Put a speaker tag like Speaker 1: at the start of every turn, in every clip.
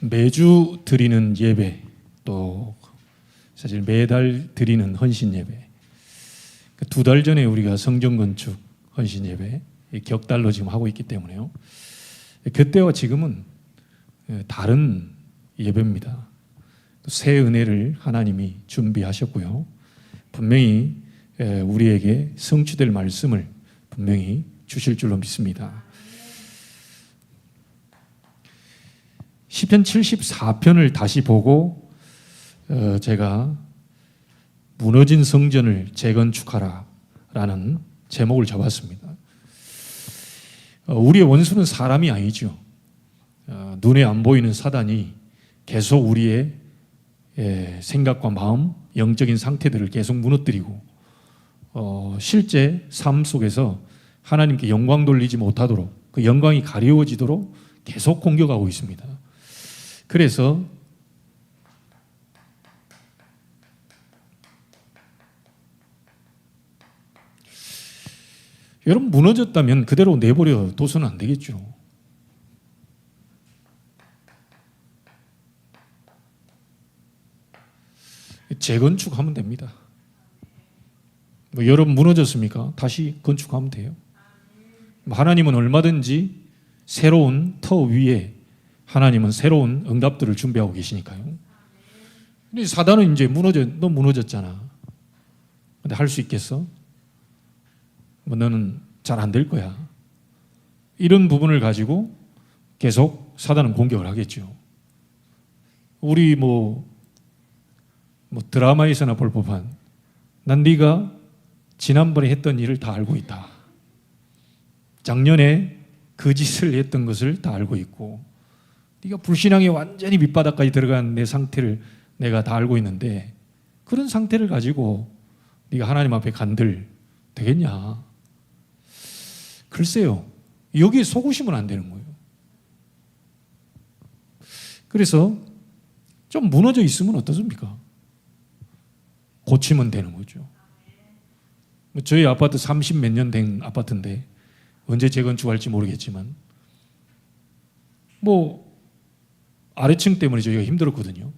Speaker 1: 매주 드리는 예배, 또 사실 매달 드리는 헌신 예배, 두 달 전에 우리가 성전 건축 헌신 예배 격달로 지금 하고 있기 때문에요. 그때와 지금은 다른 예배입니다. 새 은혜를 하나님이 준비하셨고요. 분명히 우리에게 성취될 말씀을 분명히 주실 줄로 믿습니다. 시편 74편을 다시 보고 제가 무너진 성전을 재건축하라 라는 제목을 잡았습니다. 우리의 원수는 사람이 아니죠. 눈에 안 보이는 사단이 계속 우리의 생각과 마음, 영적인 상태들을 계속 무너뜨리고 실제 삶 속에서 하나님께 영광 돌리지 못하도록, 그 영광이 가리워지도록 계속 공격하고 있습니다. 그래서 여러분, 무너졌다면 그대로 내버려 둬서는 안 되겠죠. 재건축하면 됩니다. 여러분 무너졌습니까? 다시 건축하면 돼요. 하나님은 얼마든지 새로운 터 위에 하나님은 새로운 응답들을 준비하고 계시니까요. 근데 사단은 이제 너 무너졌잖아. 근데 할 수 있겠어? 너는 잘 안 될 거야. 이런 부분을 가지고 계속 사단은 공격을 하겠죠. 우리 드라마에서나 볼 법한, 난 네가 지난번에 했던 일을 다 알고 있다. 작년에 그 짓을 했던 것을 다 알고 있고, 네가 불신앙에 완전히 밑바닥까지 들어간 내 상태를 내가 다 알고 있는데, 그런 상태를 가지고 네가 하나님 앞에 간들 되겠냐? 글쎄요, 여기에 속으시면 안 되는 거예요. 그래서 좀 무너져 있으면 어떻습니까? 고치면 되는 거죠. 저희 아파트 30몇 년 된 아파트인데 언제 재건축할지 모르겠지만 아래층 때문에 저희가 힘들었거든요.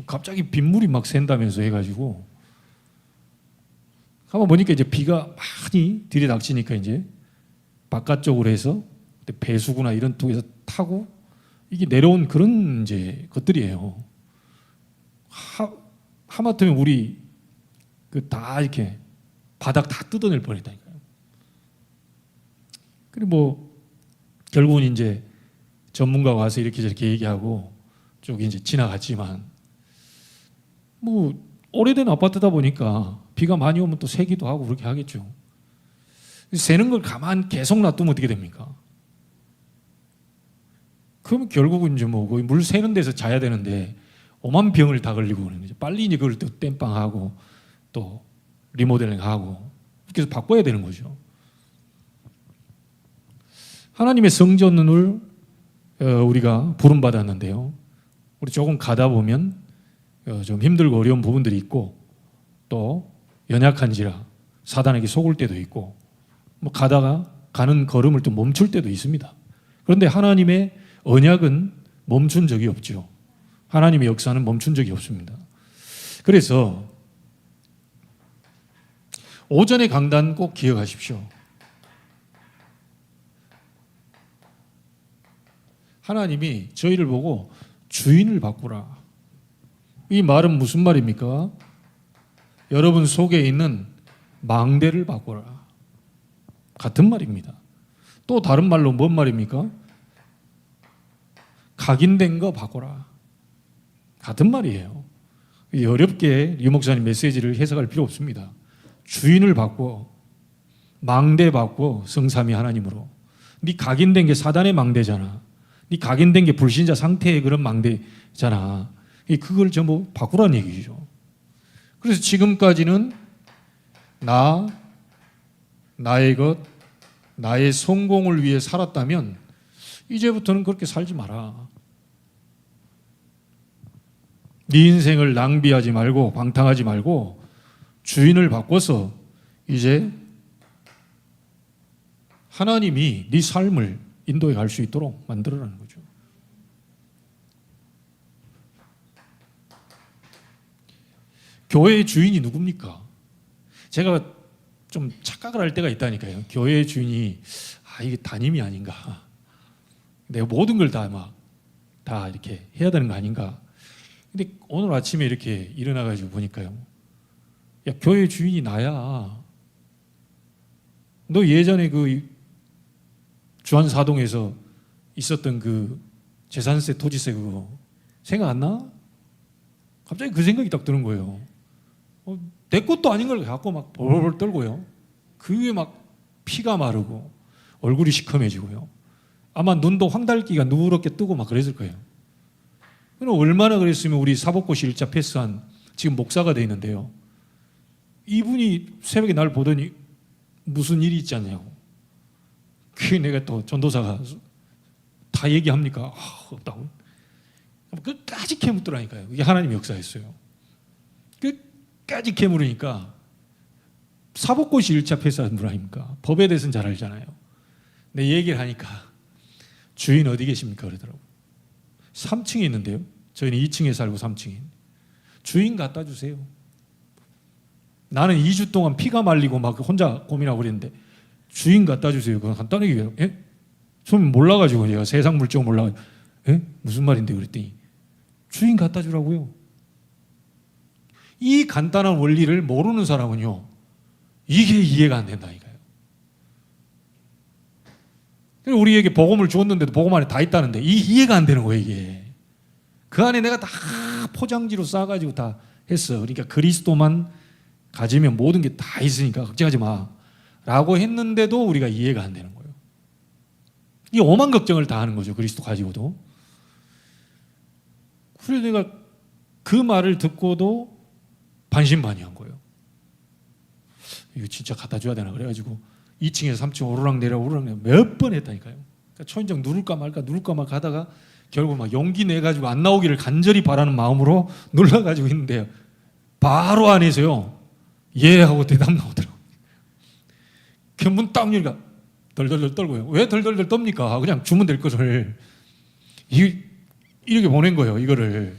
Speaker 1: 갑자기 빗물이 막 샌다면서 해가지고 한번 보니까 이제 비가 많이 들이닥치니까 이제 바깥쪽으로 해서 배수구나 이런 쪽에서 타고 이게 내려온 그런 이제 것들이에요. 하마터면 우리 다 이렇게 바닥 다 뜯어낼 뻔했다니까요. 그리고 결국은 이제 전문가가 와서 이렇게 저렇게 얘기하고 쭉 이제 지나갔지만 오래된 아파트다 보니까 비가 많이 오면 또 새기도 하고 그렇게 하겠죠. 새는 걸 가만 계속 놔두면 어떻게 됩니까? 그럼 결국은 이제 거기 물 새는 데서 자야 되는데 오만 병을 다 걸리고 그러는 거죠. 빨리 이제 그걸 또 땜빵하고 또 리모델링하고 이렇게 해서 바꿔야 되는 거죠. 하나님의 성전을 우리가 부름받았는데요. 우리 조금 가다 보면 좀 힘들고 어려운 부분들이 있고 또 연약한지라 사단에게 속을 때도 있고 가다가 가는 걸음을 또 멈출 때도 있습니다. 그런데 하나님의 언약은 멈춘 적이 없죠. 하나님의 역사는 멈춘 적이 없습니다. 그래서 오전의 강단 꼭 기억하십시오. 하나님이 저희를 보고 주인을 바꾸라. 이 말은 무슨 말입니까? 여러분 속에 있는 망대를 바꾸라. 같은 말입니다. 또 다른 말로 뭔 말입니까? 각인된 거 바꿔라. 같은 말이에요. 어렵게 리 목사님 메시지를 해석할 필요 없습니다. 주인을 바꿔, 망대 바꿔, 성삼위 하나님으로. 네 각인된 게 사단의 망대잖아. 네 각인된 게 불신자 상태의 그런 망대잖아. 그걸 전부 바꾸라는 얘기죠. 그래서 지금까지는 나의 것, 나의 성공을 위해 살았다면 이제부터는 그렇게 살지 마라. 네 인생을 낭비하지 말고 방탕하지 말고 주인을 바꿔서 이제 하나님이 네 삶을 인도해 갈 수 있도록 만들어라는 거죠. 교회의 주인이 누굽니까? 제가 좀 착각을 할 때가 있다니까요. 교회의 주인이 이게 담임이 아닌가? 내가 모든 걸 다 이렇게 해야 되는 거 아닌가? 근데 오늘 아침에 이렇게 일어나가지고 보니까요. 야, 교회 주인이 나야. 너 예전에 그 주안사동에서 있었던 그 재산세, 토지세 그거 생각 안 나? 갑자기 그 생각이 딱 드는 거예요. 내 것도 아닌 걸 갖고 막 벌벌 떨고요. 그 위에 막 피가 마르고 얼굴이 시커매지고요. 아마 눈도 황달기가 누렇게 뜨고 막 그랬을 거예요. 그럼 얼마나 그랬으면 우리 사법고시 1차 패스한 지금 목사가 돼 있는데요. 이분이 새벽에 날 보더니 무슨 일이 있지 않냐고. 그게 내가 또 전도사가 다 얘기합니까? 없다고. 끝까지 캐묻더라니까요. 이게 하나님의 역사였어요. 끝까지 캐물으니까 사법고시 1차 패스한 분 아닙니까? 법에 대해서는 잘 알잖아요. 내 얘기를 하니까 주인 어디 계십니까? 그러더라고요. 3층에 있는데요. 저희는 2층에 살고 3층에. 주인 갖다 주세요. 나는 2주 동안 피가 말리고 막 혼자 고민하고 그랬는데 주인 갖다 주세요. 그건 간단하게 얘기해요. 예? 좀 몰라가지고 제가 세상 물정 몰라가지고 예? 무슨 말인데 그랬더니 주인 갖다 주라고요. 이 간단한 원리를 모르는 사람은요. 이게 이해가 안 된다니까요. 우리에게 복음을 주었는데도 복음 안에 다 있다는데 이해가 안 되는 거예요. 이게. 그 안에 내가 다 포장지로 싸가지고 다 했어. 그러니까 그리스도만 가지면 모든 게 다 있으니까 걱정하지 마 라고 했는데도 우리가 이해가 안 되는 거예요. 이 오만 걱정을 다 하는 거죠. 그리스도 가지고도. 그래서 내가 그 말을 듣고도 반신반의한 거예요. 이거 진짜 갖다 줘야 되나 그래가지고 2층에서 3층 오르락 몇 번 했다니까요. 그러니까 초인종 누를까 말까 하다가 결국 막 용기 내가지고 안 나오기를 간절히 바라는 마음으로 눌러가지고 있는데요. 바로 안에서요. 예 하고 대답 나오더라고요. 그 문 딱 열니까 덜덜덜 떨고요. 왜 덜덜덜 떱니까? 그냥 주면 될 것을 이렇게 보낸 거예요. 이거를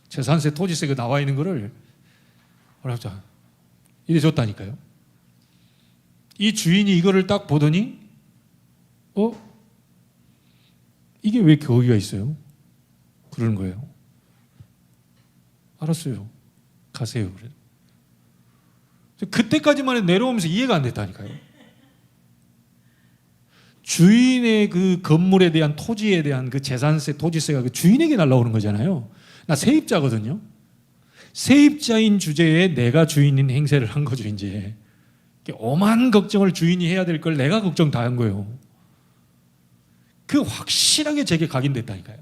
Speaker 1: 재산세, 토지세가 나와 있는 거를 이래 줬다니까요. 이 주인이 이거를 딱 보더니 이게 왜 거기가 있어요? 그러는 거예요. 알았어요. 가세요. 그래. 그때까지만 해도 내려오면서 이해가 안 됐다니까요. 주인의 그 건물에 대한 토지에 대한 그 재산세, 토지세가 그 주인에게 날라오는 거잖아요. 나 세입자거든요. 세입자인 주제에 내가 주인인 행세를 한 거죠, 이제. 오만 걱정을 주인이 해야 될 걸 내가 걱정 다 한 거예요. 그 확실하게 제게 각인됐다니까요.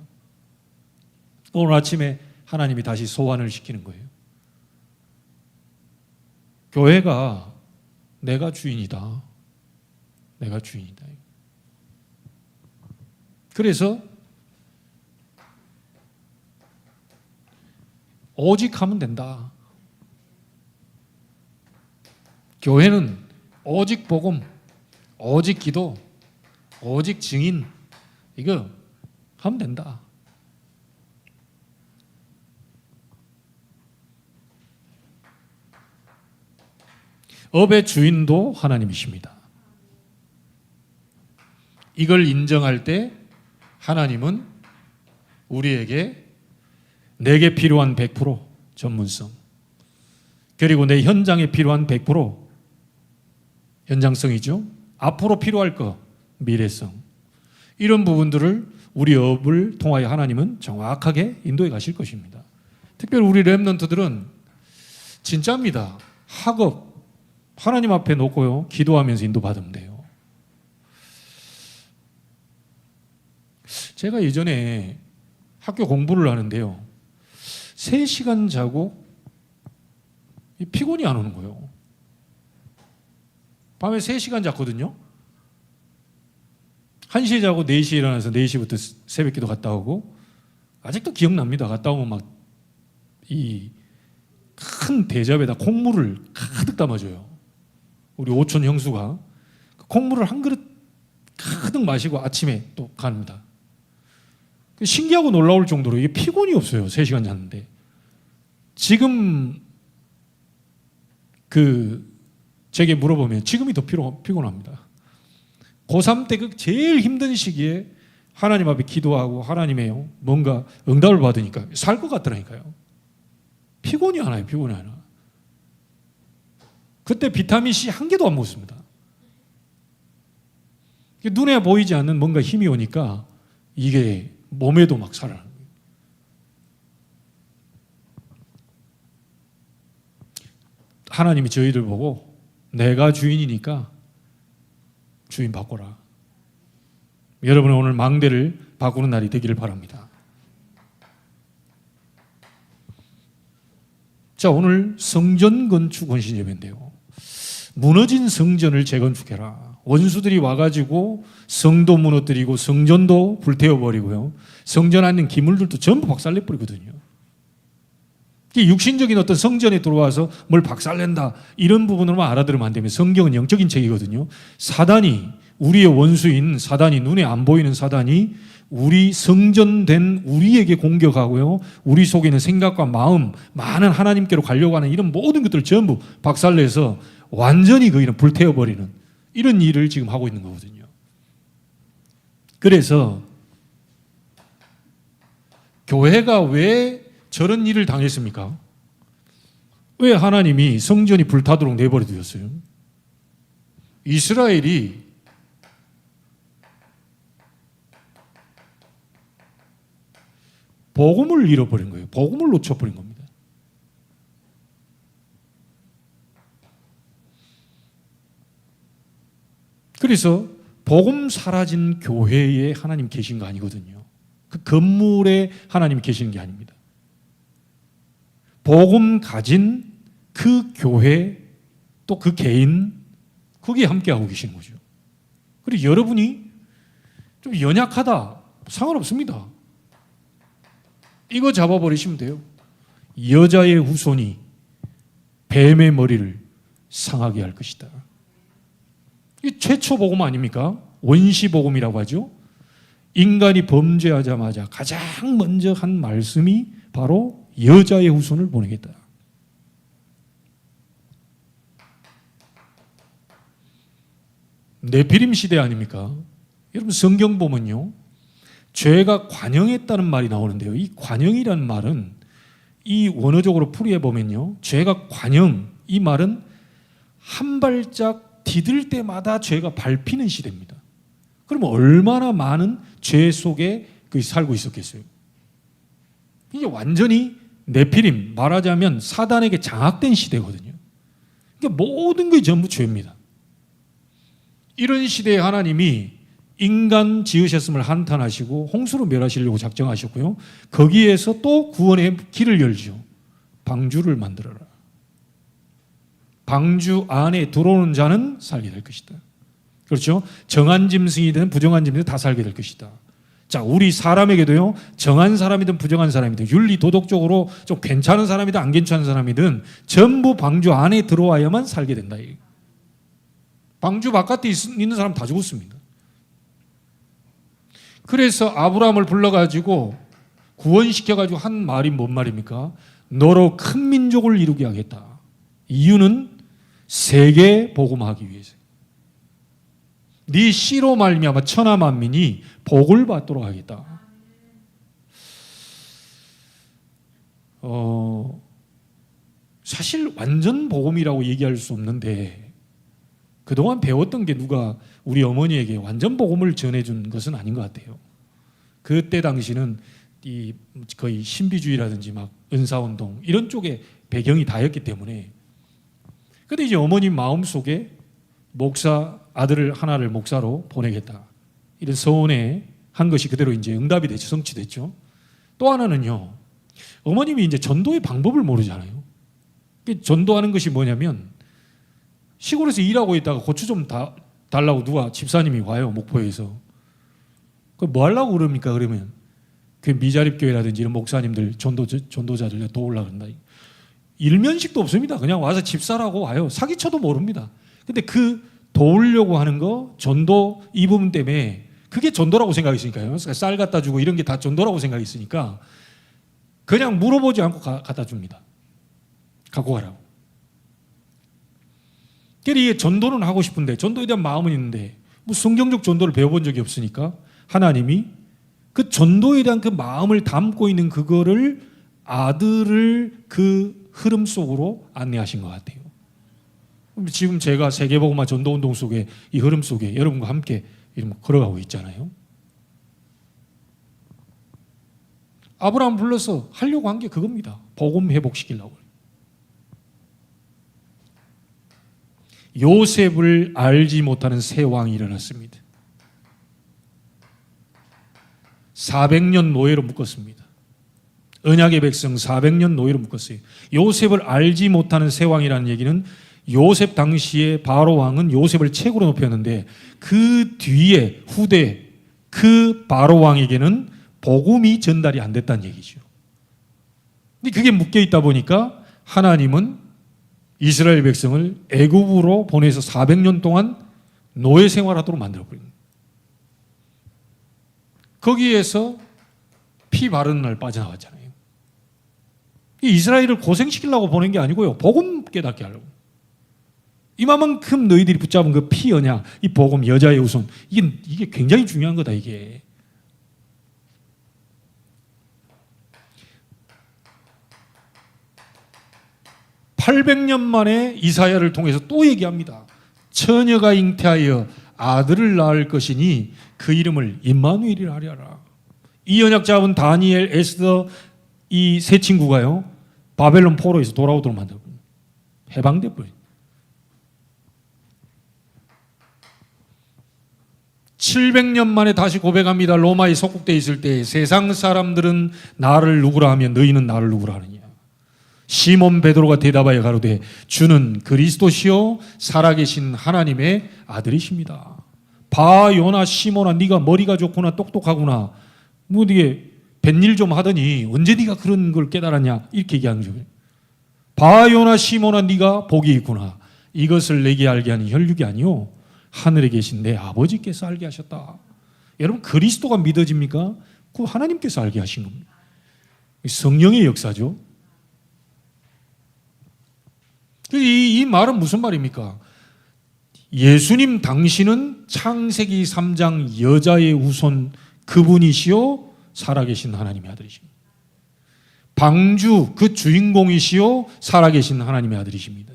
Speaker 1: 오늘 아침에 하나님이 다시 소환을 시키는 거예요. 교회가 내가 주인이다. 내가 주인이다. 그래서 오직 하면 된다. 교회는 오직 복음, 오직 기도, 오직 증인 이거 하면 된다. 업의 주인도 하나님이십니다. 이걸 인정할 때 하나님은 우리에게 내게 필요한 100% 전문성 그리고 내 현장에 필요한 100% 현장성이죠. 앞으로 필요할 거 미래성 이런 부분들을 우리 업을 통하여 하나님은 정확하게 인도해 가실 것입니다. 특별히 우리 렘넌트들은 진짜입니다. 학업 하나님 앞에 놓고요 기도하면서 인도받으면 돼요. 제가 예전에 학교 공부를 하는데요 3시간 자고 피곤이 안 오는 거예요. 밤에 3시간 잤거든요. 1시에 자고 4시에 일어나서 4시부터 새벽기도 갔다 오고 아직도 기억납니다. 갔다 오면 막 이 큰 대접에다 콩물을 가득 담아줘요. 우리 오촌 형수가 콩물을 한 그릇 가득 마시고 아침에 또 갑니다. 신기하고 놀라울 정도로 이게 피곤이 없어요. 3시간 잤는데. 지금 제게 물어보면 지금이 더 피곤합니다. 고3 때 그 제일 힘든 시기에 하나님 앞에 기도하고 하나님의 뭔가 응답을 받으니까 살 것 같더라니까요. 피곤이 하나요, 피곤이 하나. 그때 비타민C 한 개도 안 먹었습니다. 눈에 보이지 않는 뭔가 힘이 오니까 이게 몸에도 막 살아나는 거예요. 하나님이 저희들 보고 내가 주인이니까 주인 바꿔라. 여러분은 오늘 망대를 바꾸는 날이 되기를 바랍니다. 자, 오늘 성전 건축 원신 예배인데요. 무너진 성전을 재건축해라. 원수들이 와가지고 성도 무너뜨리고 성전도 불태워버리고요. 성전 안에 있는 기물들도 전부 박살내버리거든요. 육신적인 어떤 성전에 들어와서 뭘 박살낸다 이런 부분으로만 알아들으면 안 되면 성경은 영적인 책이거든요. 사단이 우리의 원수인 사단이 눈에 안 보이는 사단이 우리 성전된 우리에게 공격하고요. 우리 속에 있는 생각과 마음 많은 하나님께로 가려고 하는 이런 모든 것들을 전부 박살내서 완전히 거기는 불태워버리는 이런 일을 지금 하고 있는 거거든요. 그래서 교회가 왜 저런 일을 당했습니까? 왜 하나님이 성전이 불타도록 내버려 두었어요? 이스라엘이 복음을 잃어버린 거예요. 복음을 놓쳐버린 겁니다. 그래서 복음 사라진 교회에 하나님 계신 거 아니거든요. 그 건물에 하나님 계시는 게 아닙니다. 복음 가진 그 교회 또 그 개인 거기에 함께하고 계시는 거죠. 그리고 여러분이 좀 연약하다 상관없습니다. 이거 잡아버리시면 돼요. 여자의 후손이 뱀의 머리를 상하게 할 것이다. 이 최초 복음 아닙니까? 원시 복음이라고 하죠. 인간이 범죄하자마자 가장 먼저 한 말씀이 바로 여자의 후손을 보내겠다. 네피림 시대 아닙니까? 여러분 성경 보면요. 죄가 관영했다는 말이 나오는데요. 이 관영이라는 말은 이 원어적으로 풀이해 보면요. 죄가 관영, 이 말은 한 발짝 디딜 때마다 죄가 밟히는 시대입니다. 그러면 얼마나 많은 죄 속에 살고 있었겠어요. 이게 완전히 네피림, 말하자면 사단에게 장악된 시대거든요. 그러니까 모든 게 전부 죄입니다. 이런 시대에 하나님이 인간 지으셨음을 한탄하시고 홍수로 멸하시려고 작정하셨고요. 거기에서 또 구원의 길을 열죠. 방주를 만들어라. 방주 안에 들어오는 자는 살게 될 것이다. 그렇죠? 정한 짐승이든 부정한 짐승이든 다 살게 될 것이다. 자, 우리 사람에게도요, 정한 사람이든 부정한 사람이든 윤리 도덕적으로 좀 괜찮은 사람이든 안 괜찮은 사람이든 전부 방주 안에 들어와야만 살게 된다. 방주 바깥에 있는 사람 다 죽었습니다. 그래서 아브라함을 불러가지고 구원시켜가지고 한 말이 뭔 말입니까? 너로 큰 민족을 이루게 하겠다. 이유는 세계 복음하기 위해서. 네 씨로 말미암아 천하 만민이 복을 받도록 하겠다. 사실 완전 복음이라고 얘기할 수 없는데 그동안 배웠던 게 누가 우리 어머니에게 완전 복음을 전해준 것은 아닌 것 같아요. 그때 당시는 거의 신비주의라든지 막 은사운동 이런 쪽에 배경이 다였기 때문에. 근데 이제 어머님 마음속에 목사 아들을 하나를 목사로 보내겠다 이런 서원에 한 것이 그대로 이제 응답이 됐죠. 성취됐죠. 또 하나는요. 어머님이 이제 전도의 방법을 모르잖아요. 전도하는 것이 뭐냐면 시골에서 일하고 있다가 고추 좀 달라고 누가 집사님이 와요. 목포에서. 그 뭐 하려고 그럽니까? 그러면 그 미자립교회라든지 이런 목사님들 전도자들 도우려고 그런다. 일면식도 없습니다. 그냥 와서 집사라고 와요. 사기쳐도 모릅니다. 근데 그 도우려고 하는 거 전도 이 부분 때문에 그게 전도라고 생각했으니까요. 쌀 갖다 주고 이런 게 다 전도라고 생각했으니까 그냥 물어보지 않고 갖다 줍니다. 갖고 가라고. 그러니까 전도는 하고 싶은데, 전도에 대한 마음은 있는데 뭐 성경적 전도를 배워본 적이 없으니까 하나님이 그 전도에 대한 그 마음을 담고 있는 그거를 아들을 그 흐름 속으로 안내하신 것 같아요. 지금 제가 세계복음화 전도운동 속에 이 흐름 속에 여러분과 함께 걸어가고 있잖아요. 아브라함 불러서 하려고 한 게 그겁니다. 복음 회복시키려고. 요셉을 알지 못하는 새 왕이 일어났습니다. 400년 노예로 묶었습니다. 언약의 백성 400년 노예로 묶었어요. 요셉을 알지 못하는 새 왕이라는 얘기는 요셉 당시에 바로 왕은 요셉을 최고로 높였는데 그 뒤에 후대 그 바로 왕에게는 복음이 전달이 안 됐다는 얘기죠. 근데 그게 묶여 있다 보니까 하나님은 이스라엘 백성을 애굽으로 보내서 400년 동안 노예 생활하도록 만들어버립니다. 거기에서 피 바르는 날 빠져나왔잖아요. 이스라엘을 고생시키려고 보낸 게 아니고요. 복음 깨닫게 하려고. 이만큼 너희들이 붙잡은 그 피 언약, 이 복음, 여자의 후손, 이게 굉장히 중요한 거다, 이게. (800년) 만에 이사야를 통해서 또 얘기합니다. 처녀가 잉태하여 아들을 낳을 것이니 그 이름을 임마누엘이라 하리라. 이 언약 잡은 다니엘, 에스더 이 세 친구가요 바벨론 포로에서 돌아오도록 만들어버립니다. 해방돼 버립니다. 700년 만에 다시 고백합니다. 로마에 속국되어 있을 때 세상 사람들은 나를 누구라 하면 너희는 나를 누구라 하느냐. 시몬 베드로가 대답하여 가로되 주는 그리스도시요 살아계신 하나님의 아들이십니다. 바 요나 시몬아 네가 머리가 좋구나 똑똑하구나 뭐 네게 뱃일 좀 하더니 언제 네가 그런 걸 깨달았냐 이렇게 얘기하는 거죠. 바 요나 시몬아 네가 복이 있구나. 이것을 내게 알게 하는 혈육이 아니요 하늘에 계신 내 아버지께서 알게 하셨다. 여러분 그리스도가 믿어집니까? 그 하나님께서 알게 하신 겁니다. 성령의 역사죠. 이 말은 무슨 말입니까? 예수님 당신은 창세기 3장 여자의 후손 그분이시요 살아계신 하나님의 아들이십니다. 방주 그 주인공이시요 살아계신 하나님의 아들이십니다.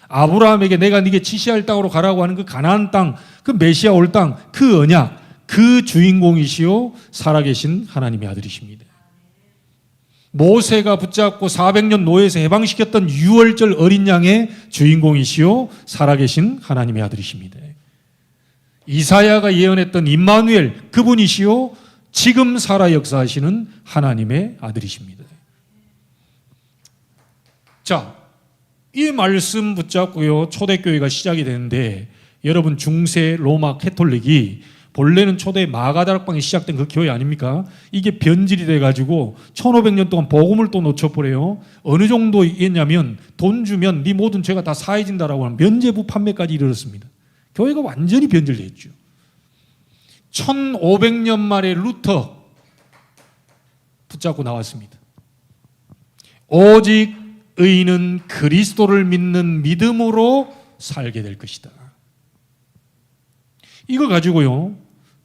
Speaker 1: 아브라함에게 내가 네게 지시할 땅으로 가라고 하는 그 가나안 땅, 그 메시아 올 땅, 그 언약, 그 주인공이시요 살아계신 하나님의 아들이십니다. 모세가 붙잡고 400년 노예에서 해방시켰던 유월절 어린 양의 주인공이시요 살아계신 하나님의 아들이십니다. 이사야가 예언했던 임마누엘 그분이시요 지금 살아 역사하시는 하나님의 아들이십니다. 자, 이 말씀 붙잡고요 초대교회가 시작이 되는데 여러분 중세 로마 캐톨릭이 본래는 초대 마가다락방이 시작된 그 교회 아닙니까? 이게 변질이 돼가지고 1500년 동안 복음을 또 놓쳐버려요. 어느 정도 했냐면 돈 주면 네 모든 죄가 다 사해진다라고 하는 면죄부 판매까지 이르렀습니다. 교회가 완전히 변질됐죠. 1500년 만에 루터 붙잡고 나왔습니다. 오직 의인은 그리스도를 믿는 믿음으로 살게 될 것이다. 이거 가지고요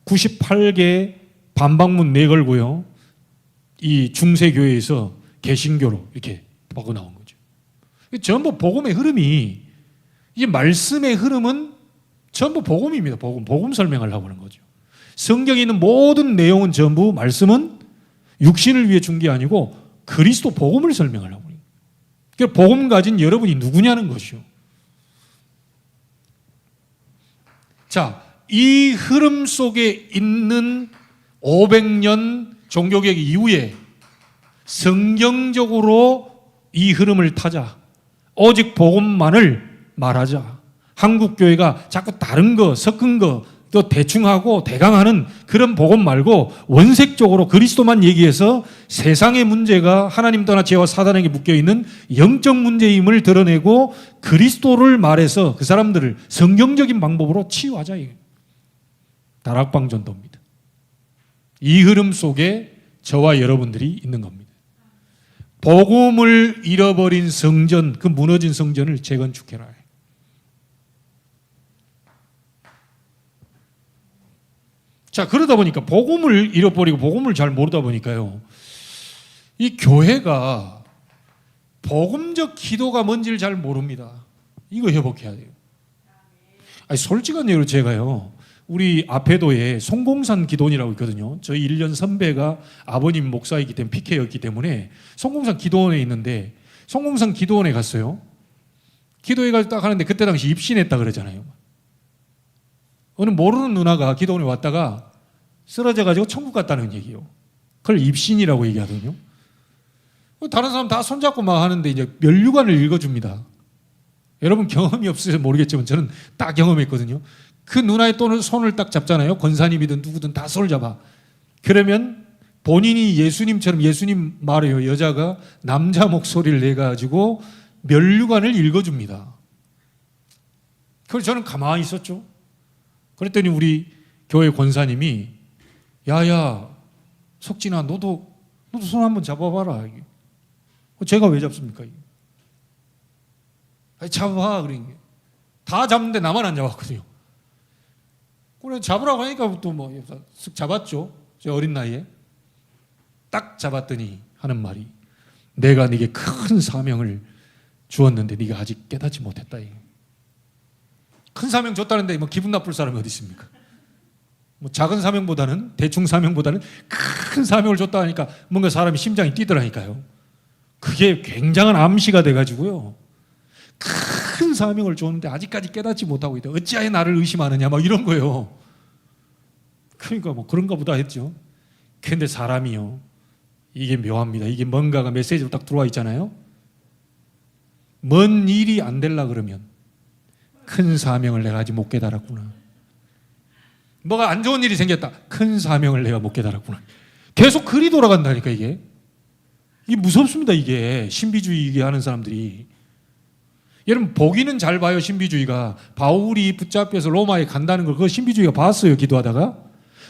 Speaker 1: 98개 반박문 내걸고요 이 중세교회에서 개신교로 이렇게 바꿔 나온 거죠. 전부 복음의 흐름이 이 말씀의 흐름은 전부 복음입니다. 복음 설명하려고 하는 거죠. 성경에 있는 모든 내용은 전부 말씀은 육신을 위해 준 게 아니고 그리스도 복음을 설명하려고 합니다. 그러니까 복음 가진 여러분이 누구냐는 것이요. 자, 이 흐름 속에 있는 500년 종교개혁 이후에 성경적으로 이 흐름을 타자. 오직 복음만을 말하자. 한국교회가 자꾸 다른 거, 섞은 거, 또 대충하고 대강하는 그런 복음 말고 원색적으로 그리스도만 얘기해서 세상의 문제가 하나님 떠나 죄와 사단에게 묶여있는 영적 문제임을 드러내고 그리스도를 말해서 그 사람들을 성경적인 방법으로 치유하자. 다락방 전도입니다. 이 흐름 속에 저와 여러분들이 있는 겁니다. 복음을 잃어버린 성전, 그 무너진 성전을 재건축해라. 자, 그러다 보니까 복음을 잃어버리고 복음을 잘 모르다 보니까요, 이 교회가 복음적 기도가 뭔지를 잘 모릅니다. 이거 회복해야 돼요. 아니, 솔직한 예로 제가요, 우리 앞에도에 송공산 기도원이라고 있거든요. 저희 1년 선배가 아버님 목사이기 때문에 PK였기 때문에 송공산 기도원에 있는데, 송공산 기도원에 갔어요. 기도회 가서 딱 하는데 그때 당시 입신했다 그러잖아요. 어느 모르는 누나가 기도원에 왔다가 쓰러져가지고 천국 갔다는 얘기예요. 그걸 입신이라고 얘기하거든요. 다른 사람 다 손잡고 막 하는데 이제 면류관을 읽어줍니다. 여러분 경험이 없어서 모르겠지만 저는 딱 경험했거든요. 그 누나의 손을 딱 잡잖아요. 권사님이든 누구든 다 손을 잡아. 그러면 본인이 예수님처럼, 예수님 말해요. 여자가 남자 목소리를 내가지고 면류관을 읽어줍니다. 그래서 저는 가만히 있었죠. 그랬더니 우리 교회 권사님이, 야야 석진아, 너도 손 한번 잡아봐라. 제가 왜 잡습니까? 아니, 잡아. 그러니까 다 잡는데 나만 안 잡았거든요. 그래 잡으라고 하니까 또 뭐 쓱 잡았죠. 제 어린 나이에 딱 잡았더니 하는 말이, 내가 네게 큰 사명을 주었는데 네가 아직 깨닫지 못했다. 큰 사명 줬다는데 뭐 기분 나쁠 사람이 어디 있습니까? 뭐 작은 사명보다는, 대충 사명보다는 큰 사명을 줬다 하니까 뭔가 사람이 심장이 뛰더라니까요. 그게 굉장한 암시가 돼가지고요, 큰 사명을 줬는데 아직까지 깨닫지 못하고 있다. 어찌하여 나를 의심하느냐, 막 이런 거예요. 그러니까 뭐 그런가 보다 했죠. 근데 사람이요, 이게 묘합니다. 이게 뭔가가 메시지로 딱 들어와 있잖아요. 뭔 일이 안 되려 그러면 큰 사명을 내가 아직 못 깨달았구나. 뭐가 안 좋은 일이 생겼다. 큰 사명을 내가 못 깨달았구나. 계속 글이 돌아간다니까. 이게 무섭습니다. 이게 신비주의 하는 사람들이. 여러분 보기는 잘 봐요. 신비주의가 바울이 붙잡혀서 로마에 간다는 걸 그거 신비주의가 봤어요. 기도하다가.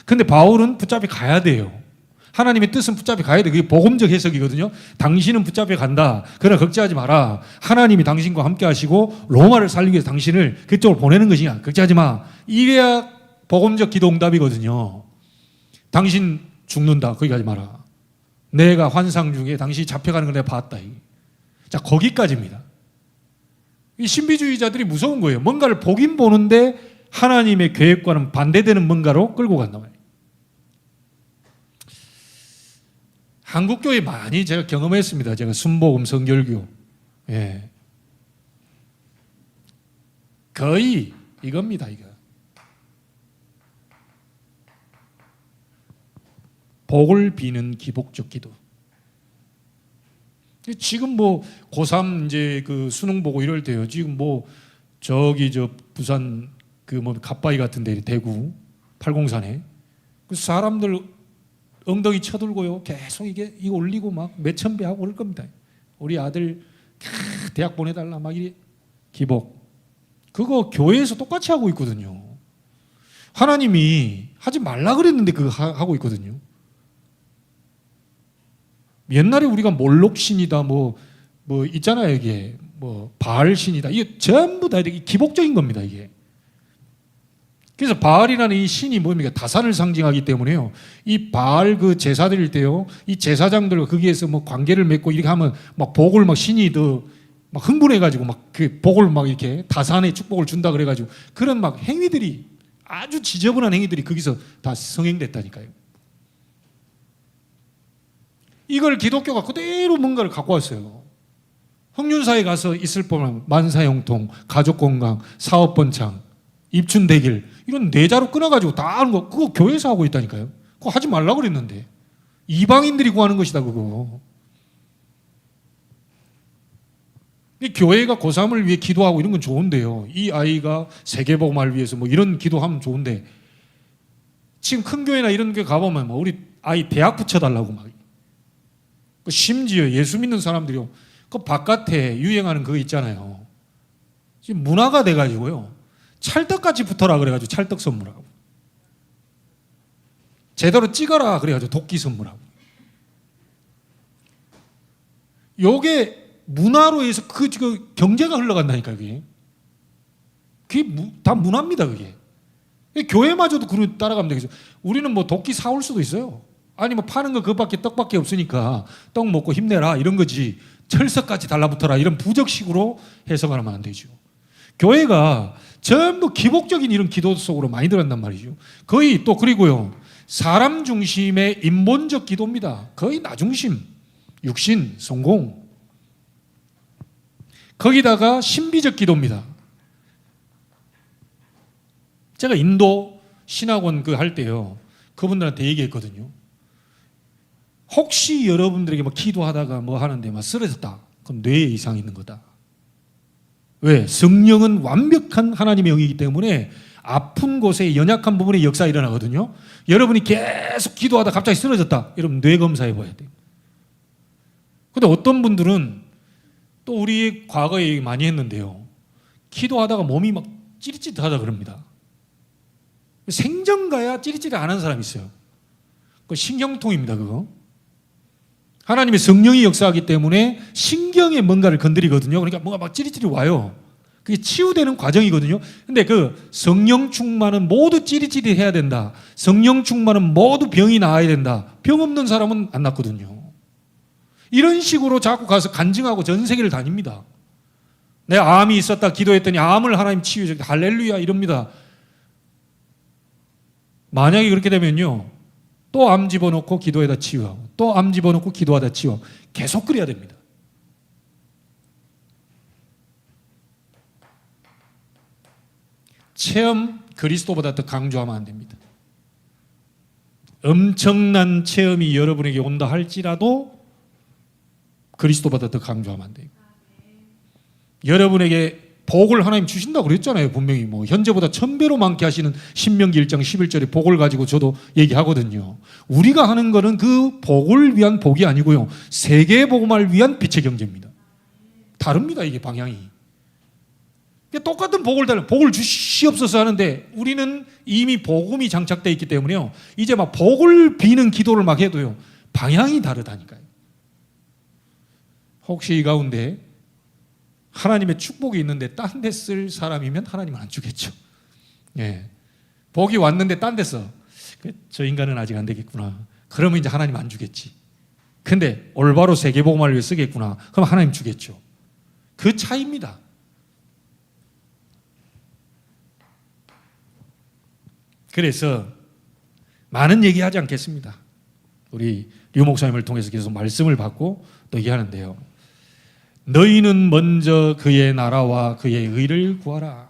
Speaker 1: 근데 바울은 붙잡혀 가야 돼요. 하나님의 뜻은 붙잡혀 가야 돼. 그게 복음적 해석이거든요. 당신은 붙잡혀 간다. 그러나 걱정하지 마라. 하나님이 당신과 함께 하시고 로마를 살리기 위해서 당신을 그쪽으로 보내는 것이냐. 걱정하지 마. 이래야 복음적 기도 응답이거든요. 당신 죽는다. 거기 가지 마라. 내가 환상 중에 당신이 잡혀가는 걸 내가 봤다. 자, 거기까지입니다. 이 신비주의자들이 무서운 거예요. 뭔가를 보긴 보는데 하나님의 계획과는 반대되는 뭔가로 끌고 간단 말이에요. 한국교회 많이 제가 경험했습니다. 제가 순복음 성결교. 예. 거의 이겁니다. 이거. 복을 비는 기복적 기도. 지금 뭐 고3 이제 그 수능 보고 이럴 때요. 지금 뭐 저기 저 부산 그 뭐 갓바위 같은 데 대구 팔공산에 그 사람들 엉덩이 쳐들고요. 계속 이거 올리고 막 몇천 배 하고 그럴 겁니다. 우리 아들 대학 보내달라 막 이래 기복. 그거 교회에서 똑같이 하고 있거든요. 하나님이 하지 말라 그랬는데 그거 하고 있거든요. 옛날에 우리가 몰록신이다 뭐 있잖아요. 이게 뭐 바알신이다. 이게 전부 다 기복적인 겁니다. 이게. 그래서 바알이라는 이 신이 뭡니까? 다산을 상징하기 때문에요. 이 바알 그 제사 드릴 때요, 이 제사장들과 거기에서 뭐 관계를 맺고 이렇게 하면 막 복을 막 신이 더 막 흥분해가지고 막 그 복을 막 이렇게 다산의 축복을 준다 그래가지고 그런 막 행위들이 아주 지저분한 행위들이 거기서 다 성행됐다니까요. 이걸 기독교가 그대로 뭔가를 갖고 왔어요. 흥륜사에 가서 있을 법한 만사형통, 가족건강, 사업번창, 입춘대길 이런 내자로 끊어가지고 다 하는 거 그거 교회에서 하고 있다니까요. 그거 하지 말라고 그랬는데 이방인들이 구하는 것이다 그거. 이 교회가 고3을 위해 기도하고 이런 건 좋은데요. 이 아이가 세계복음을 위해서 뭐 이런 기도하면 좋은데 지금 큰 교회나 이런 데 가보면 뭐 우리 아이 대학 붙여달라고 막 심지어 예수 믿는 사람들이요. 그 바깥에 유행하는 그거 있잖아요. 지금 문화가 돼가지고요. 찰떡같이 붙어라 그래가지고 찰떡 선물하고. 제대로 찍어라 그래가지고 도끼 선물하고. 요게 문화로 해서 그 경제가 흘러간다니까요. 그게 다 문화입니다. 그게. 교회마저도 그런 따라가면 되겠어요. 우리는 뭐 도끼 사올 수도 있어요. 아니 뭐 파는 거 그것밖에 떡밖에 없으니까 떡 먹고 힘내라 이런 거지. 철석같이 달라붙어라 이런 부적식으로 해석하면 안 되죠. 교회가 전부 기복적인 이런 기도 속으로 많이 들어간단 말이죠. 거의 또 그리고요. 사람 중심의 인본적 기도입니다. 거의 나 중심, 육신, 성공. 거기다가 신비적 기도입니다. 제가 인도 신학원 그 할 때요. 그분들한테 얘기했거든요. 혹시 여러분들에게 뭐 기도하다가 뭐 하는데 막 쓰러졌다. 그럼 뇌에 이상이 있는 거다. 왜? 성령은 완벽한 하나님의 영이기 때문에 아픈 곳에 연약한 부분에 역사가 일어나거든요. 여러분이 계속 기도하다 갑자기 쓰러졌다. 여러분 뇌 검사해 봐야 돼요. 근데 어떤 분들은 또 우리 과거에 많이 했는데요. 기도하다가 몸이 막 찌릿찌릿하다 그럽니다. 생전 가야 찌릿찌릿 안 하는 사람이 있어요. 그 신경통입니다, 그거. 하나님의 성령이 역사하기 때문에 신경에 뭔가를 건드리거든요. 그러니까 뭔가 막 찌릿찌릿 와요. 그게 치유되는 과정이거든요. 근데 그 성령 충만은 모두 찌릿찌릿 해야 된다. 성령 충만은 모두 병이 나아야 된다. 병 없는 사람은 안 낫거든요. 이런 식으로 자꾸 가서 간증하고 전 세계를 다닙니다. 내 암이 있었다 기도했더니 암을 하나님 치유해 줬다. 할렐루야 이럽니다. 만약에 그렇게 되면요. 또 암 집어넣고 기도하다 치유하고 또 암 집어넣고 기도하다 치유하고 계속 그래야 됩니다. 체험 그리스도보다 더 강조하면 안 됩니다. 엄청난 체험이 여러분에게 온다 할지라도 그리스도보다 더 강조하면 안 돼요. 여러분에게 복을 하나님 주신다고 그랬잖아요. 분명히 뭐 현재보다 1000배로 많게 하시는 신명기 1장 11절에 복을 가지고 저도 얘기하거든요. 우리가 하는 거는 그 복을 위한 복이 아니고요. 세계의 복음을 위한 빛의 경제입니다. 다릅니다. 이게 방향이. 똑같은 복을 달라 복을 주시옵소서 하는데 우리는 이미 복음이 장착되어 있기 때문에요. 이제 막 복을 비는 기도를 막 해도요. 방향이 다르다니까요. 혹시 이 가운데 하나님의 축복이 있는데 딴 데 쓸 사람이면 하나님은 안 주겠죠. 예. 복이 왔는데 딴 데 써. 저 인간은 아직 안 되겠구나. 그러면 이제 하나님 안 주겠지. 근데 올바로 세계복음을 위해 쓰겠구나. 그럼 하나님 주겠죠. 그 차이입니다. 그래서 많은 얘기하지 않겠습니다. 우리 류 목사님을 통해서 계속 말씀을 받고 또 얘기하는데요. 너희는 먼저 그의 나라와 그의 의를 구하라.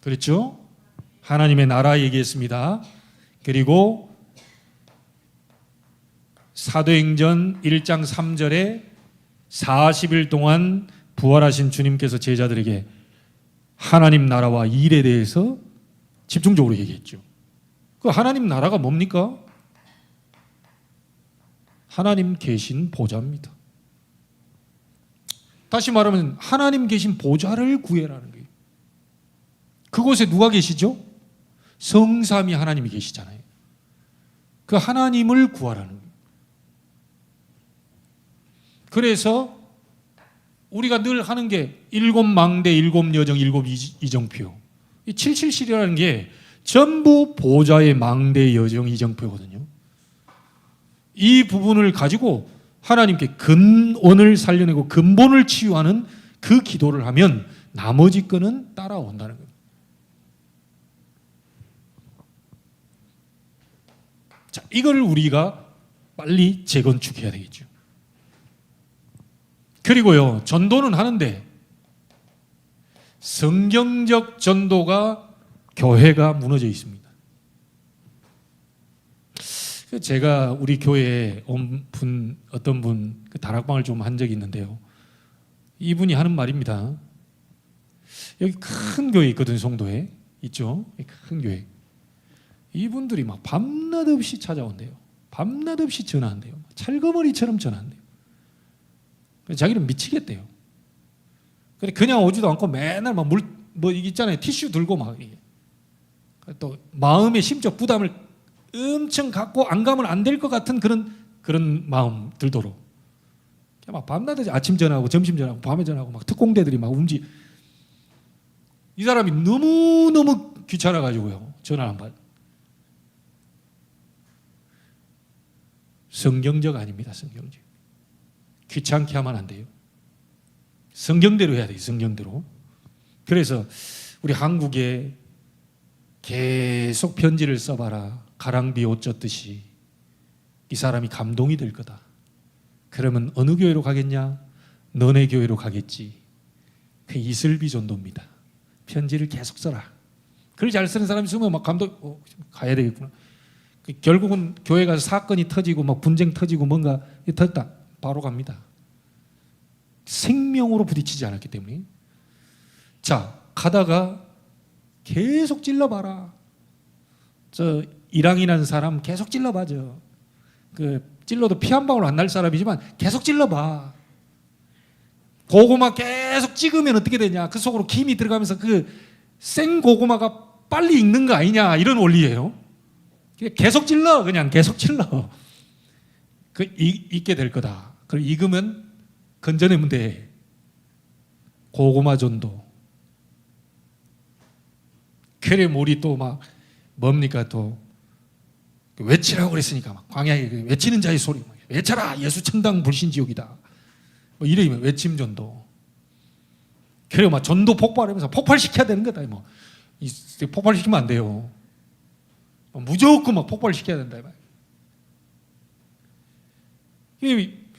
Speaker 1: 그렇죠? 하나님의 나라 얘기했습니다. 그리고 사도행전 1장 3절에 40일 동안 부활하신 주님께서 제자들에게 하나님 나라와 일에 대해서 집중적으로 얘기했죠. 그 하나님 나라가 뭡니까? 하나님 계신 보좌입니다. 다시 말하면 하나님 계신 보좌를 구해라는 거예요. 그곳에 누가 계시죠? 성삼위 하나님이 계시잖아요. 그 하나님을 구하라는 거예요. 그래서 우리가 늘 하는 게 7망대, 7여정, 7이정표. 이 777이라는 게 전부 보좌의 망대, 여정, 이정표거든요. 이 부분을 가지고 하나님께 근원을 살려내고 근본을 치유하는 그 기도를 하면 나머지 거는 따라온다는 거예요. 자, 이걸 우리가 빨리 재건축해야 되겠죠. 그리고요, 전도는 하는데 성경적 전도가 교회가 무너져 있습니다. 제가 우리 교회에 온 분, 어떤 분 다락방을 좀 한 적이 있는데요. 이분이 하는 말입니다. 여기 큰 교회 있거든요. 송도에 있죠. 큰 교회. 이분들이 막 밤낮 없이 찾아온대요. 밤낮 없이 전화한대요. 찰거머리처럼 전화한대요. 자기는 미치겠대요. 그냥 오지도 않고 맨날 막 뭐 있잖아요. 티슈 들고 막 또 마음의 심적 부담을 엄청 갖고 안 가면 안 될 것 같은 그런 마음 들도록 막 밤낮에 아침 전화하고 점심 전화하고 밤에 전화하고 막 특공대들이 막 이 사람이 너무너무 귀찮아가지고요. 전화 안 받. 성경적 아닙니다. 성경적. 귀찮게 하면 안 돼요. 성경대로 해야 돼요. 성경대로. 그래서 우리 한국에 계속 편지를 써봐라. 가랑비 옷 젖듯이. 이 사람이 감동이 될 거다. 그러면 어느 교회로 가겠냐? 너네 교회로 가겠지. 그 이슬비 전도입니다. 편지를 계속 써라. 글 잘 쓰는 사람이 있으면 막 감동, 가야 되겠구나. 결국은 교회 가서 사건이 터지고 막 분쟁 터지고 뭔가 터졌다. 바로 갑니다. 생명으로 부딪히지 않았기 때문에. 자, 가다가 계속 찔러봐라. 저 이랑이 난 사람 계속 찔러봐줘. 찔러도 피 한 방울 안 날 사람이지만 계속 찔러봐. 고구마 계속 찍으면 어떻게 되냐? 그 속으로 김이 들어가면서 그 생 고구마가 빨리 익는 거 아니냐? 이런 원리예요. 계속 찔러, 그냥 계속 찔러. 익게 될 거다. 그럼 익으면 건져내면 돼. 고구마 전도. 그래, 우리 또 막 뭡니까 또 외치라고 그랬으니까 막 광야에 외치는 자의 소리, 외쳐라 예수 천당 불신지옥이다. 뭐 이러면 외침 전도. 그리고 막 전도 폭발하면서 폭발시켜야 되는 거다. 뭐 폭발시키면 안 돼요. 무조건 막 폭발시켜야 된다.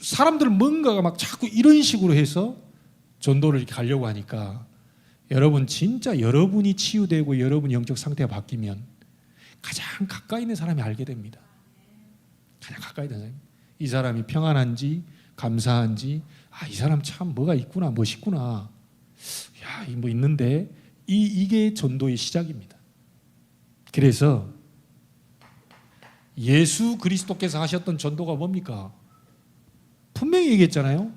Speaker 1: 사람들 뭔가가 막 자꾸 이런 식으로 해서 전도를 이렇게 가려고 하니까 여러분 진짜 여러분이 치유되고 여러분 영적 상태가 바뀌면 가장 가까이 있는 사람이 알게 됩니다. 가장 가까이 있는 사람이. 이 사람이 평안한지 감사한지, 이 사람 참 뭐가 있구나, 멋있구나. 야, 뭐 있는데 이게 전도의 시작입니다. 그래서 예수 그리스도께서 하셨던 전도가 뭡니까? 분명히 얘기했잖아요.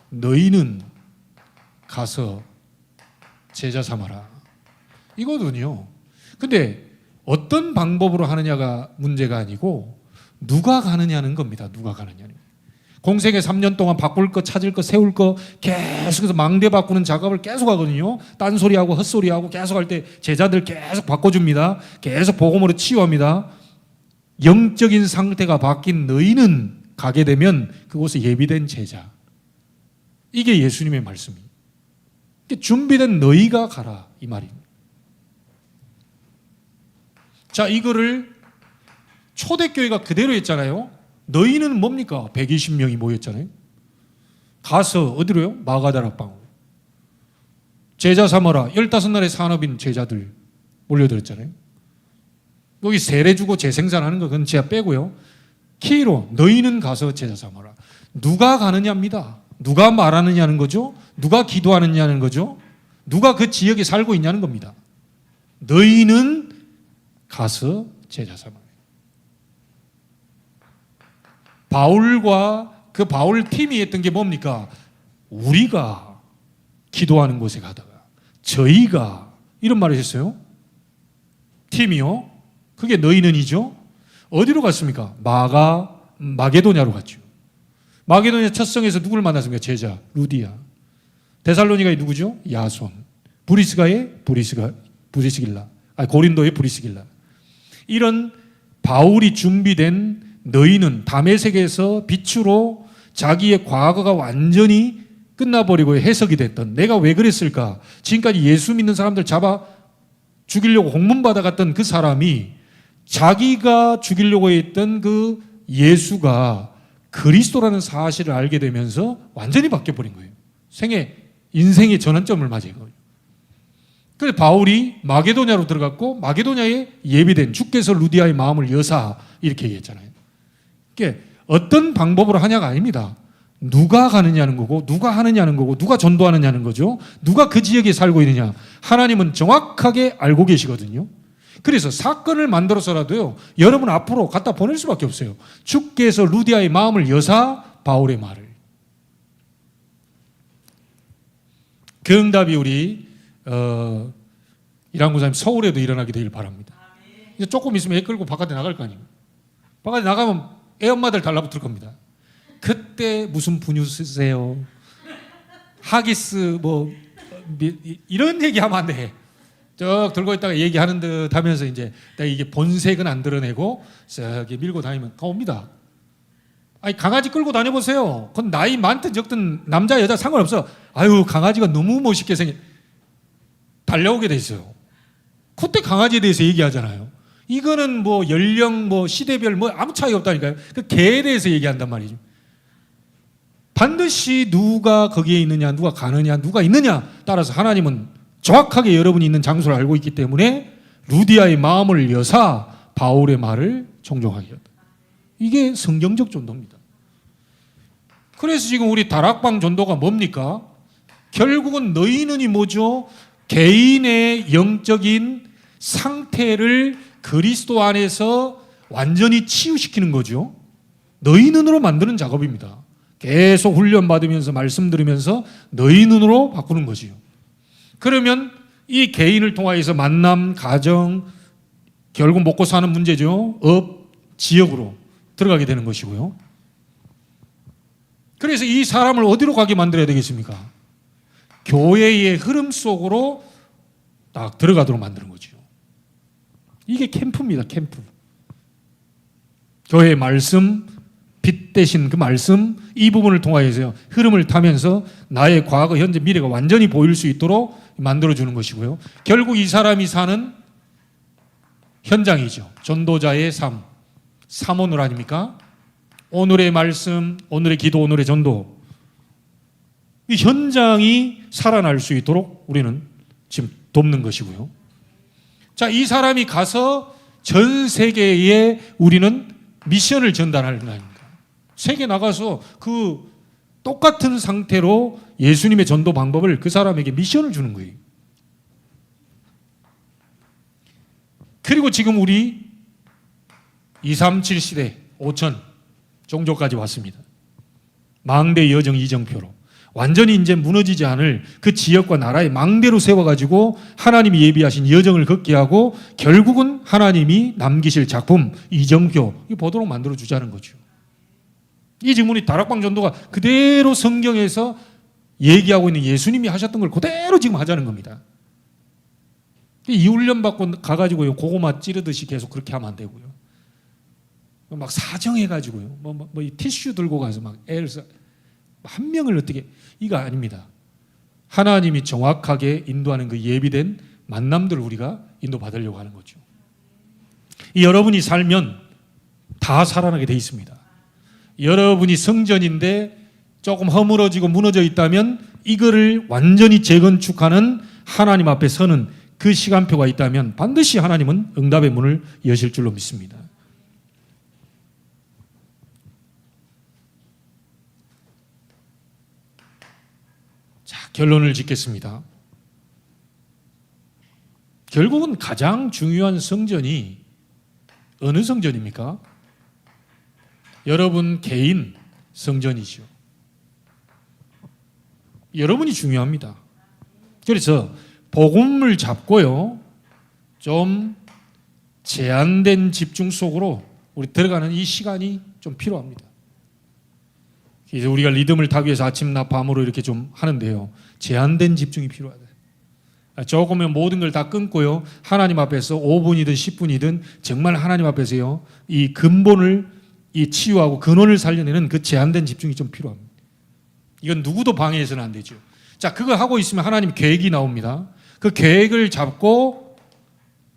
Speaker 1: 너희는 가서 제자 삼아라. 이거든요. 근데 어떤 방법으로 하느냐가 문제가 아니고 누가 가느냐는 겁니다. 누가 가느냐는. 공생애 3년 동안 바꿀 거, 찾을 거, 세울 거 계속해서 망대 바꾸는 작업을 계속 하거든요. 딴소리하고 헛소리하고 계속 할 때 제자들 계속 바꿔줍니다. 계속 복음으로 치유합니다. 영적인 상태가 바뀐 너희는 가게 되면 그곳에 예비된 제자. 이게 예수님의 말씀이에요. 준비된 너희가 가라, 이 말입니다. 자, 이거를 초대교회가 그대로 했잖아요. 너희는 뭡니까? 120명이 모였잖아요. 가서 어디로요? 마가다락방. 제자 삼아라. 15날의 산업인 제자들 몰려들었잖아요. 여기 세례 주고 재생산하는 거 그건 제가 빼고요. 키로 너희는 가서 제자 삼아라. 누가 가느냐입니다. 누가 말하느냐는 거죠. 누가 기도하느냐는 거죠. 누가 그 지역에 살고 있냐는 겁니다. 너희는 가서 제자 삼아라. 바울과 그 바울 팀이 했던 게 뭡니까? 우리가 기도하는 곳에 가다가 저희가 이런 말을 했어요. 팀이요. 그게 너희는이죠. 어디로 갔습니까? 마게도냐로 갔죠. 마게도냐 첫 성에서 누구를 만났습니까? 제자 루디아. 데살로니가의 누구죠? 야손. 브리스길라. 고린도의 브리스길라. 이런 바울이 준비된 너희는 다메섹에서 빛으로 자기의 과거가 완전히 끝나버리고 해석이 됐던, 내가 왜 그랬을까? 지금까지 예수 믿는 사람들 잡아 죽이려고 공문받아갔던 그 사람이 자기가 죽이려고 했던 그 예수가 그리스도라는 사실을 알게 되면서 완전히 바뀌어버린 거예요. 인생의 전환점을 맞이한 거예요. 그래서 바울이 마게도냐로 들어갔고 마게도냐에 예비된 주께서 루디아의 마음을 여사 이렇게 얘기했잖아요. 그게 어떤 방법으로 하냐가 아닙니다. 누가 가느냐는 거고 누가 하느냐는 거고 누가 전도하느냐는 거죠. 누가 그 지역에 살고 있느냐. 하나님은 정확하게 알고 계시거든요. 그래서 사건을 만들어서라도요, 여러분 앞으로 갖다 보낼 수밖에 없어요. 주께서 루디아의 마음을 여사 바울의 말을. 그 응답이 우리 이랑구사님 서울에도 일어나게 되길 바랍니다. 이제 조금 있으면 애 끌고 바깥에 나갈 거 아니에요. 바깥에 나가면 애 엄마들 달라붙을 겁니다. 그때 무슨 분유 쓰세요? 하기스 이런 얘기하면 안 돼. 쭉 들고 있다가 얘기하는 듯 하면서 이제 이게 본색은 안 드러내고 쓱 밀고 다니면 옵니다. 아니, 강아지 끌고 다녀보세요. 그건 나이 많든 적든 남자 여자 상관없어. 아유, 강아지가 너무 멋있게 달려오게 돼 있어요. 그때 강아지에 대해서 얘기하잖아요. 이거는 뭐 연령, 뭐 시대별 뭐 아무 차이 없다니까요. 그 개에 대해서 얘기한단 말이죠. 반드시 누가 거기에 있느냐, 누가 가느냐, 누가 있느냐 따라서 하나님은 정확하게 여러분이 있는 장소를 알고 있기 때문에 루디아의 마음을 여사 바울의 말을 종종하게 한다. 이게 성경적 전도입니다. 그래서 지금 우리 다락방 전도가 뭡니까? 결국은 너희는이 뭐죠? 개인의 영적인 상태를 그리스도 안에서 완전히 치유시키는 거죠. 너희 눈으로 만드는 작업입니다. 계속 훈련받으면서 말씀 들으면서 너희 눈으로 바꾸는 거지요. 그러면 이 개인을 통하여서 만남, 가정, 결국 먹고 사는 문제죠. 업, 지역으로 들어가게 되는 것이고요. 그래서 이 사람을 어디로 가게 만들어야 되겠습니까? 교회의 흐름 속으로 딱 들어가도록 만드는 거죠. 이게 캠프입니다. 캠프. 교회의 말씀, 빛 대신 그 말씀, 이 부분을 통하여서 흐름을 타면서 나의 과거, 현재, 미래가 완전히 보일 수 있도록 만들어주는 것이고요. 결국 이 사람이 사는 현장이죠. 전도자의 삶. 삼오늘 아닙니까? 오늘의 말씀, 오늘의 기도, 오늘의 전도. 이 현장이 살아날 수 있도록 우리는 지금 돕는 것이고요. 자, 이 사람이 가서 전 세계에 우리는 미션을 전달하는 겁니다. 세계 나가서 그 똑같은 상태로 예수님의 전도 방법을 그 사람에게 미션을 주는 거예요. 그리고 지금 우리 237 시대 5천 종족까지 왔습니다. 망대 여정 이정표로 완전히 이제 무너지지 않을 그 지역과 나라의 망대로 세워가지고 하나님이 예비하신 여정을 걷게 하고 결국은 하나님이 남기실 작품 이정표 이 보도록 만들어주자는 거죠. 이 지금 우리 다락방 전도가 그대로 성경에서 얘기하고 있는 예수님이 하셨던 걸 그대로 지금 하자는 겁니다. 이 훈련 받고 가가지고요 고구마 찌르듯이 계속 그렇게 하면 안 되고요. 막 사정해가지고요. 뭐 이 티슈 들고 가서 막 애를 한 명을 어떻게 이거 아닙니다. 하나님이 정확하게 인도하는 그 예비된 만남들을 우리가 인도받으려고 하는 거죠. 이 여러분이 살면 다 살아나게 돼 있습니다. 여러분이 성전인데 조금 허물어지고 무너져 있다면 이거를 완전히 재건축하는 하나님 앞에 서는 그 시간표가 있다면 반드시 하나님은 응답의 문을 여실 줄로 믿습니다. 자, 결론을 짓겠습니다. 결국은 가장 중요한 성전이 어느 성전입니까? 여러분 개인 성전이죠. 여러분이 중요합니다. 그래서 복음을 잡고요, 좀 제한된 집중 속으로 우리 들어가는 이 시간이 좀 필요합니다. 이제 우리가 리듬을 타기 위해서 아침낮 밤으로 이렇게 좀 하는데요, 제한된 집중이 필요하다. 조금은 모든 걸 다 끊고요, 하나님 앞에서 5분이든 10분이든 정말 하나님 앞에서요 이 근본을 이 치유하고 근원을 살려내는 그 제한된 집중이 좀 필요합니다. 이건 누구도 방해해서는 안 되죠. 자, 그거 하고 있으면 하나님 계획이 나옵니다. 그 계획을 잡고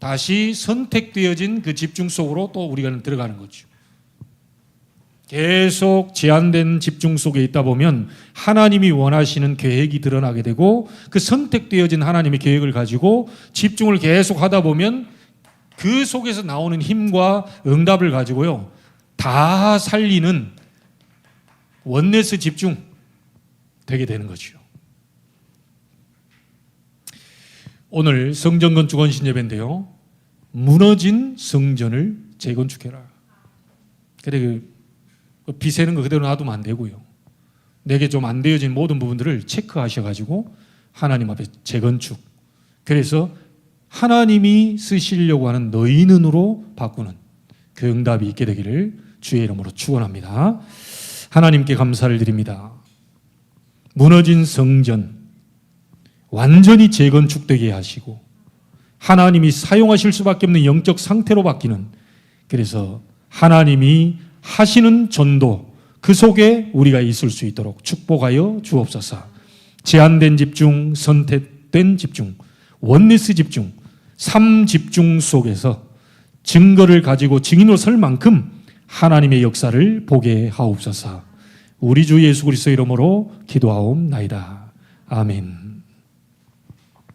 Speaker 1: 다시 선택되어진 그 집중 속으로 또 우리가 들어가는 거죠. 계속 제한된 집중 속에 있다 보면 하나님이 원하시는 계획이 드러나게 되고 그 선택되어진 하나님의 계획을 가지고 집중을 계속 하다 보면 그 속에서 나오는 힘과 응답을 가지고요 다 살리는 원네스 집중 되게 되는 거죠. 오늘 성전 건축 원신 예배인데요, 무너진 성전을 재건축해라. 그래 그 비세는 거 그대로 놔두면 안 되고요, 내게 좀 안 되어진 모든 부분들을 체크하셔가지고 하나님 앞에 재건축, 그래서 하나님이 쓰시려고 하는 너희 눈으로 바꾸는 그 응답이 있게 되기를 주의 이름으로 축원합니다. 하나님께 감사를 드립니다. 무너진 성전 완전히 재건축되게 하시고 하나님이 사용하실 수밖에 없는 영적 상태로 바뀌는, 그래서 하나님이 하시는 전도 그 속에 우리가 있을 수 있도록 축복하여 주옵소서. 제한된 집중, 선택된 집중, 원리스 집중, 삶 집중 속에서 증거를 가지고 증인으로 설 만큼 하나님의 역사를 보게 하옵소서. 우리 주 예수 그리스도 이름으로 기도하옵나이다. 아멘.